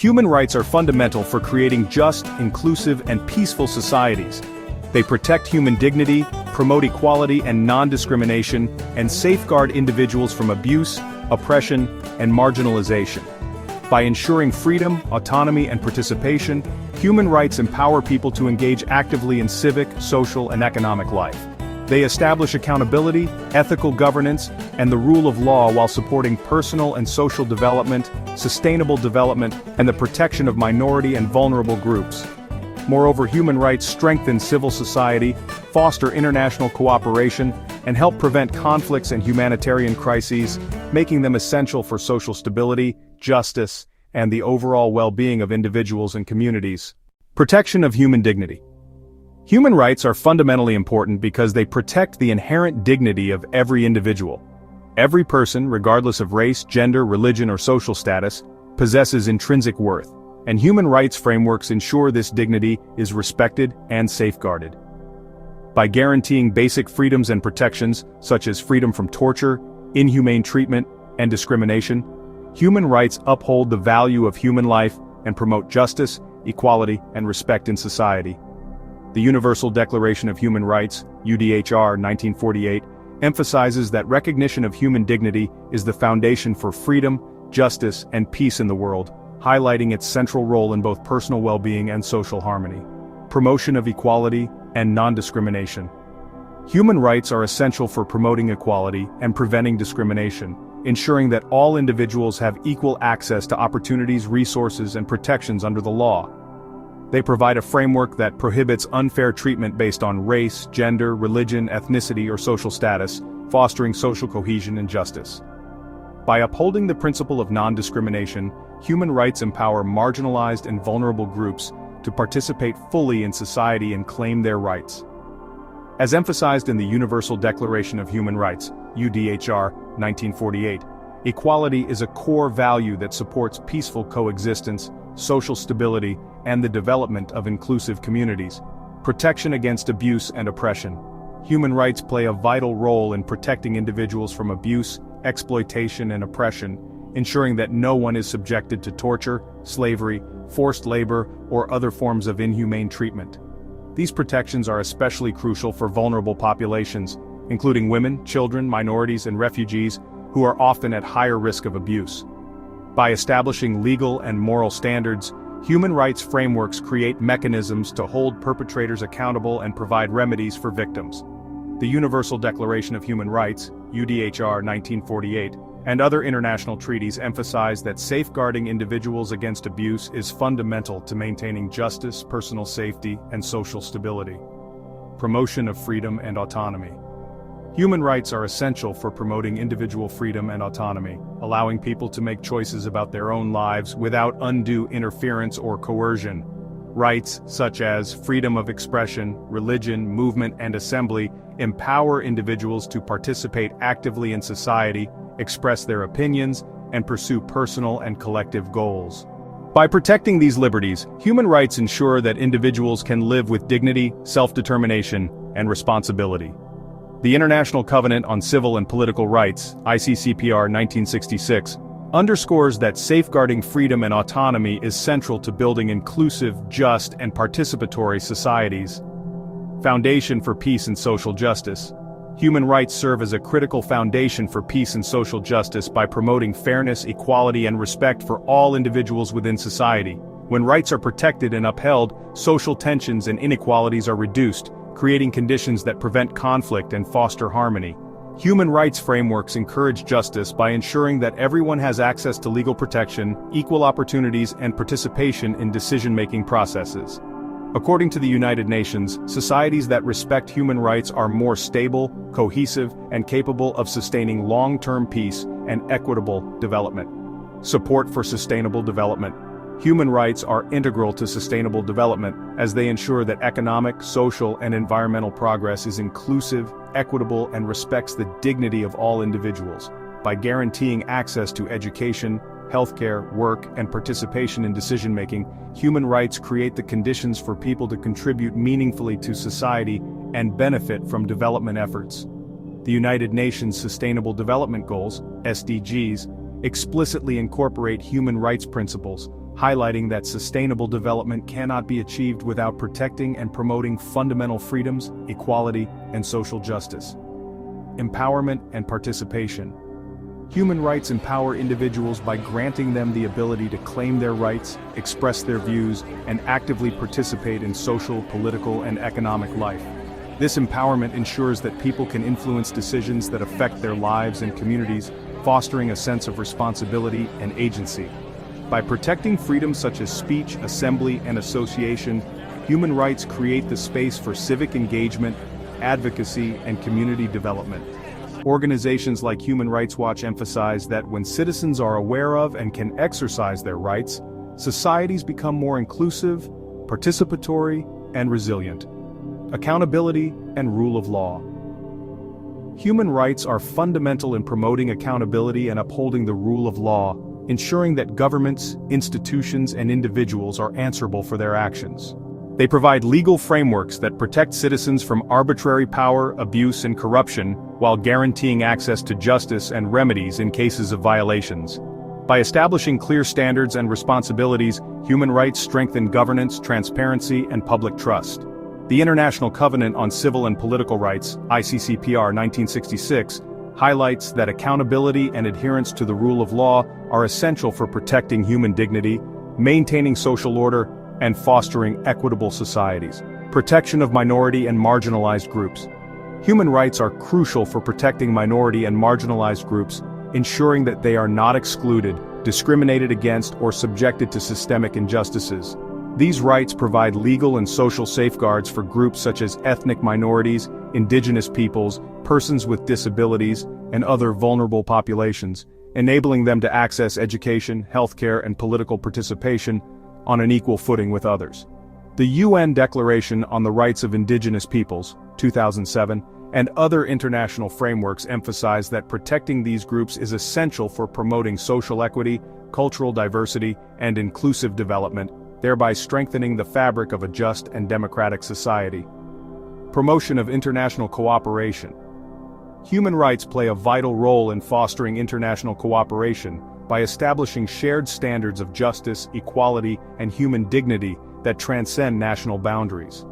Human rights are fundamental for creating just, inclusive, and peaceful societies. They protect human dignity, promote equality and non-discrimination, and safeguard individuals from abuse, oppression, and marginalization. By ensuring freedom, autonomy, and participation, human rights empower people to engage actively in civic, social, and economic life. They establish accountability, ethical governance, and the rule of law while supporting personal and social development, sustainable development, and the protection of minority and vulnerable groups. Moreover, human rights strengthen civil society, foster international cooperation, and help prevent conflicts and humanitarian crises, making them essential for social stability, justice, and the overall well-being of individuals and communities. Protection of human dignity. Human rights are fundamentally important because they protect the inherent dignity of every individual. Every person, regardless of race, gender, religion, or social status, possesses intrinsic worth, and human rights frameworks ensure this dignity is respected and safeguarded. By guaranteeing basic freedoms and protections, such as freedom from torture, inhumane treatment, and discrimination, human rights uphold the value of human life and promote justice, equality, and respect in society. The Universal Declaration of Human Rights, UDHR 1948, emphasizes that recognition of human dignity is the foundation for freedom, justice, and peace in the world, highlighting its central role in both personal well-being and social harmony. Promotion of equality and non-discrimination. Human rights are essential for promoting equality and preventing discrimination, ensuring that all individuals have equal access to opportunities, resources, and protections under the law. They provide a framework that prohibits unfair treatment based on race, gender, religion, ethnicity, or social status, fostering social cohesion and justice. By upholding the principle of non-discrimination, human rights empower marginalized and vulnerable groups to participate fully in society and claim their rights. As emphasized in the Universal Declaration of Human Rights, UDHR 1948, equality is a core value that supports peaceful coexistence, social stability, and the development of inclusive communities. Protection against abuse and oppression. Human rights play a vital role in protecting individuals from abuse, exploitation, and oppression, ensuring that no one is subjected to torture, slavery, forced labor, or other forms of inhumane treatment. These protections are especially crucial for vulnerable populations, including women, children, minorities, and refugees, who are often at higher risk of abuse. By establishing legal and moral standards, human rights frameworks create mechanisms to hold perpetrators accountable and provide remedies for victims. The Universal Declaration of Human Rights, UDHR 1948, and other international treaties emphasize that safeguarding individuals against abuse is fundamental to maintaining justice, personal safety, and social stability. Promotion of freedom and autonomy. Human rights are essential for promoting individual freedom and autonomy, allowing people to make choices about their own lives without undue interference or coercion. Rights such as freedom of expression, religion, movement, and assembly empower individuals to participate actively in society, express their opinions, and pursue personal and collective goals. By protecting these liberties, human rights ensure that individuals can live with dignity, self-determination, and responsibility. The International Covenant on Civil and Political Rights, ICCPR 1966, underscores that safeguarding freedom and autonomy is central to building inclusive, just, and participatory societies. Foundation for Peace and Social Justice. Human rights serve as a critical foundation for peace and social justice by promoting fairness, equality, and respect for all individuals within society. When rights are protected and upheld, social tensions and inequalities are reduced, creating conditions that prevent conflict and foster harmony. Human rights frameworks encourage justice by ensuring that everyone has access to legal protection, equal opportunities, and participation in decision-making processes. According to the United Nations, societies that respect human rights are more stable, cohesive, and capable of sustaining long-term peace and equitable development. Support for sustainable development. Human rights are integral to sustainable development as they ensure that economic, social, and environmental progress is inclusive, equitable, and respects the dignity of all individuals. By guaranteeing access to education, healthcare, work, and participation in decision-making, human rights create the conditions for people to contribute meaningfully to society and benefit from development efforts. The United Nations Sustainable Development Goals, SDGs, explicitly incorporate human rights principles, highlighting that sustainable development cannot be achieved without protecting and promoting fundamental freedoms, equality, and social justice. Empowerment and participation. Human rights empower individuals by granting them the ability to claim their rights, express their views, and actively participate in social, political, and economic life. This empowerment ensures that people can influence decisions that affect their lives and communities, fostering a sense of responsibility and agency. By protecting freedoms such as speech, assembly, and association, human rights create the space for civic engagement, advocacy, and community development. Organizations like Human Rights Watch emphasize that when citizens are aware of and can exercise their rights, societies become more inclusive, participatory, and resilient. Accountability and rule of law. Human rights are fundamental in promoting accountability and upholding the rule of law, ensuring that governments, institutions, and individuals are answerable for their actions. They provide legal frameworks that protect citizens from arbitrary power, abuse, and corruption, while guaranteeing access to justice and remedies in cases of violations. By establishing clear standards and responsibilities, human rights strengthen governance, transparency, and public trust. The International Covenant on Civil and Political Rights, ICCPR 1966, highlights that accountability and adherence to the rule of law are essential for protecting human dignity, maintaining social order, and fostering equitable societies. Protection of minority and marginalized groups. Human rights are crucial for protecting minority and marginalized groups, ensuring that they are not excluded, discriminated against, or subjected to systemic injustices. These rights provide legal and social safeguards for groups such as ethnic minorities, indigenous peoples, persons with disabilities, and other vulnerable populations, enabling them to access education, healthcare, and political participation on an equal footing with others. The UN Declaration on the Rights of Indigenous Peoples, 2007, and other international frameworks emphasize that protecting these groups is essential for promoting social equity, cultural diversity, and inclusive development, thereby strengthening the fabric of a just and democratic society. Promotion of international cooperation. Human rights play a vital role in fostering international cooperation by establishing shared standards of justice, equality, and human dignity that transcend national boundaries.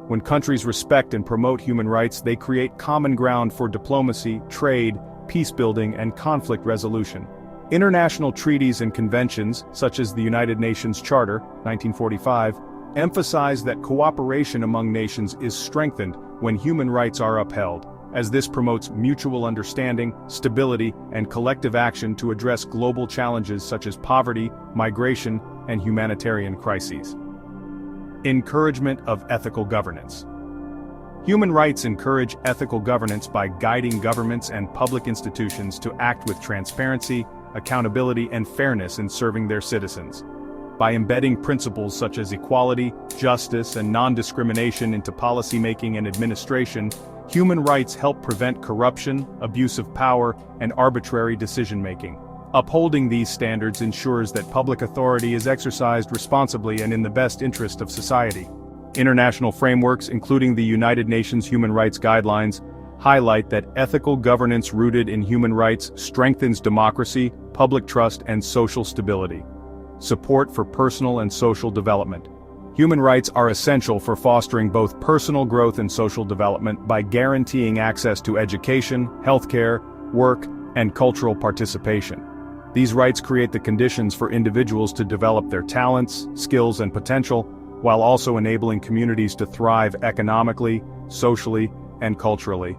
When countries respect and promote human rights, they create common ground for diplomacy, trade, peace-building, and conflict resolution. International treaties and conventions, such as the United Nations Charter, 1945, emphasize that cooperation among nations is strengthened when human rights are upheld, as this promotes mutual understanding, stability, and collective action to address global challenges such as poverty, migration, and humanitarian crises. Encouragement of ethical governance. Human rights encourage ethical governance by guiding governments and public institutions to act with transparency, accountability, and fairness in serving their citizens. By embedding principles such as equality, justice, and non-discrimination into policymaking and administration, human rights help prevent corruption, abuse of power, and arbitrary decision-making. Upholding these standards ensures that public authority is exercised responsibly and in the best interest of society. International frameworks, including the United Nations Human Rights Guidelines, highlight that ethical governance rooted in human rights strengthens democracy, public trust, and social stability. Support for personal and social development. Human rights are essential for fostering both personal growth and social development by guaranteeing access to education, healthcare, work, and cultural participation. These rights create the conditions for individuals to develop their talents, skills, and potential, while also enabling communities to thrive economically, socially, and culturally.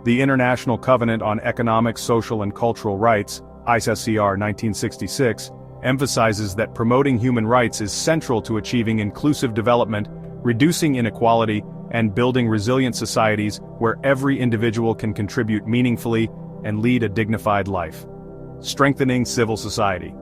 The International Covenant on Economic, Social, and Cultural Rights, ICCPR 1966, emphasizes that promoting human rights is central to achieving inclusive development, reducing inequality, and building resilient societies where every individual can contribute meaningfully and lead a dignified life. Strengthening civil society.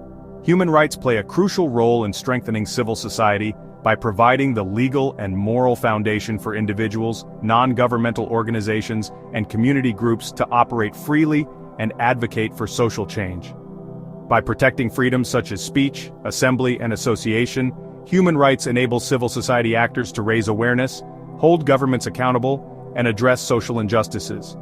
Human rights play a crucial role in strengthening civil society by providing the legal and moral foundation for individuals, non-governmental organizations, and community groups to operate freely and advocate for social change. By protecting freedoms such as speech, assembly, and association, human rights enable civil society actors to raise awareness, hold governments accountable, and address social injustices.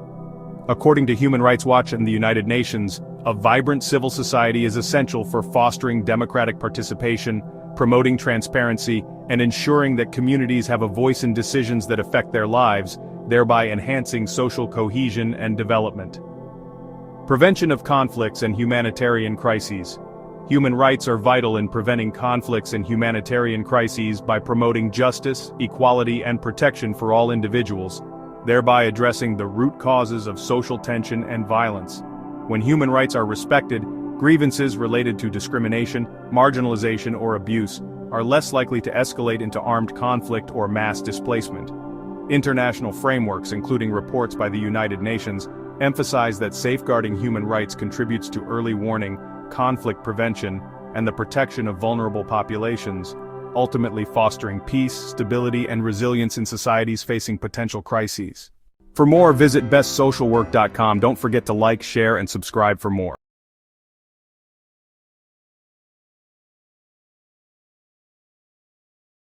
According to Human Rights Watch and the United Nations, a vibrant civil society is essential for fostering democratic participation, promoting transparency, and ensuring that communities have a voice in decisions that affect their lives, thereby enhancing social cohesion and development. Prevention of conflicts and humanitarian crises. Human rights are vital in preventing conflicts and humanitarian crises by promoting justice, equality, and protection for all individuals, thereby addressing the root causes of social tension and violence. When human rights are respected, grievances related to discrimination, marginalization, or abuse are less likely to escalate into armed conflict or mass displacement. International frameworks, including reports by the United Nations, emphasize that safeguarding human rights contributes to early warning, conflict prevention, and the protection of vulnerable populations, ultimately fostering peace, stability, and resilience in societies facing potential crises. For more, visit bestsocialwork.com. Don't forget to like, share, and subscribe for more.